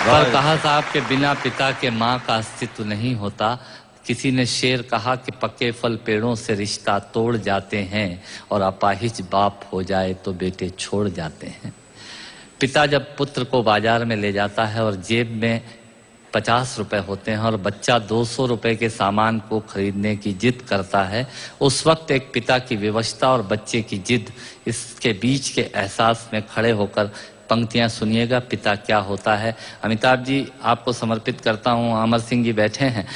पर कहा साहब के बिना पिता के माँ का अस्तित्व नहीं होता। किसी ने शेर कहा कि पके फल पेड़ों से रिश्ता तोड़ जाते हैं और अपाहिज बाप हो जाए तो बेटे छोड़ जाते हैं। पिता जब पुत्र को बाजार में ले जाता है और जेब में 50 रुपए होते हैं और बच्चा 200 रुपए के सामान को खरीदने की जिद करता है, उस वक्त एक पिता की विवशता और बच्चे की जिद, इसके बीच के एहसास में खड़े होकर पंक्तियां सुनिएगा, पिता क्या होता है। अमिताभ जी आपको समर्पित करता हूं, अमर सिंह जी बैठे हैं।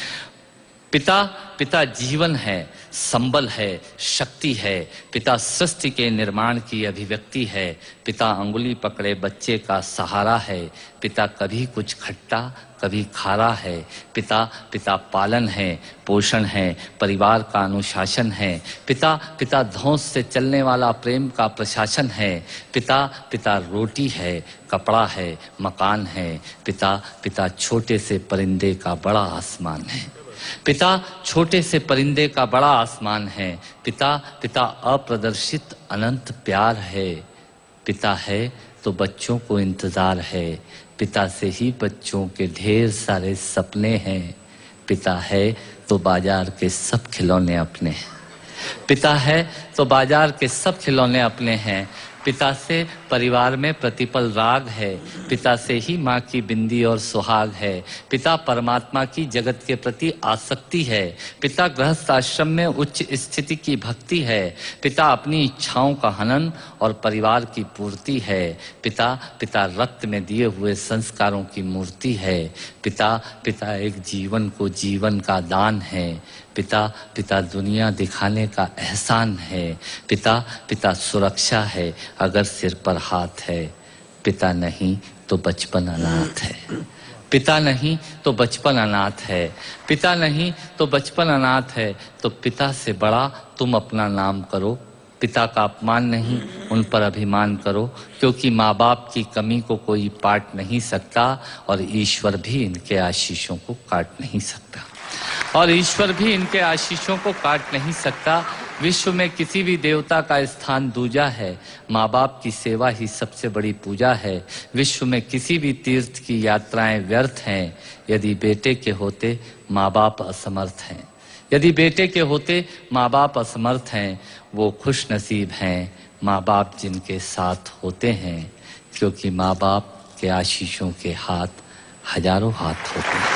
पिता जीवन है, संबल है, शक्ति है। पिता सृष्टि के निर्माण की अभिव्यक्ति है। पिता अंगुली पकड़े बच्चे का सहारा है। पिता कभी कुछ खट्टा कभी खारा है। पिता पालन है, पोषण है, परिवार का अनुशासन है। पिता धौंस से चलने वाला प्रेम का प्रशासन है। पिता रोटी है, कपड़ा है, मकान है। पिता छोटे से परिंदे का बड़ा आसमान है। पिता छोटे से परिंदे का बड़ा आसमान है। पिता अप्रदर्शित अनंत प्यार है। पिता है तो बच्चों को इंतजार है। पिता से ही बच्चों के ढेर सारे सपने हैं। पिता है तो बाजार के सब खिलौने अपने हैं। पिता है तो बाजार के सब खिलौने अपने हैं। पिता से परिवार में प्रतिपल राग है। पिता से ही माँ की बिंदी और सुहाग है। पिता परमात्मा की जगत के प्रति आसक्ति है। पिता गृहस्थ आश्रम में उच्च स्थिति की भक्ति है। पिता अपनी इच्छाओं का हनन और परिवार की पूर्ति है। पिता रक्त में दिए हुए संस्कारों की मूर्ति है। पिता एक जीवन को जीवन का दान है। पिता दुनिया दिखाने का एहसान है। पिता सुरक्षा है अगर सिर पर हाथ है। पिता नहीं तो बचपन अनाथ है। पिता नहीं तो बचपन अनाथ है। पिता नहीं तो बचपन अनाथ है। तो पिता से बड़ा तुम अपना नाम करो। पिता का अपमान नहीं, उन पर अभिमान करो, क्योंकि माँ बाप की कमी को कोई पाट नहीं सकता और ईश्वर भी इनके आशीषों को काट नहीं सकता। विश्व में किसी भी देवता का स्थान दूजा है। माँ बाप की सेवा ही सबसे बड़ी पूजा है। विश्व में किसी भी तीर्थ की यात्राएं व्यर्थ हैं यदि बेटे के होते माँ बाप असमर्थ हैं। यदि बेटे के होते माँ बाप असमर्थ हैं, वो खुश नसीब हैं माँ बाप जिनके साथ होते हैं, क्योंकि माँ बाप के आशीषों के हाथ हजारों हाथ होते हैं।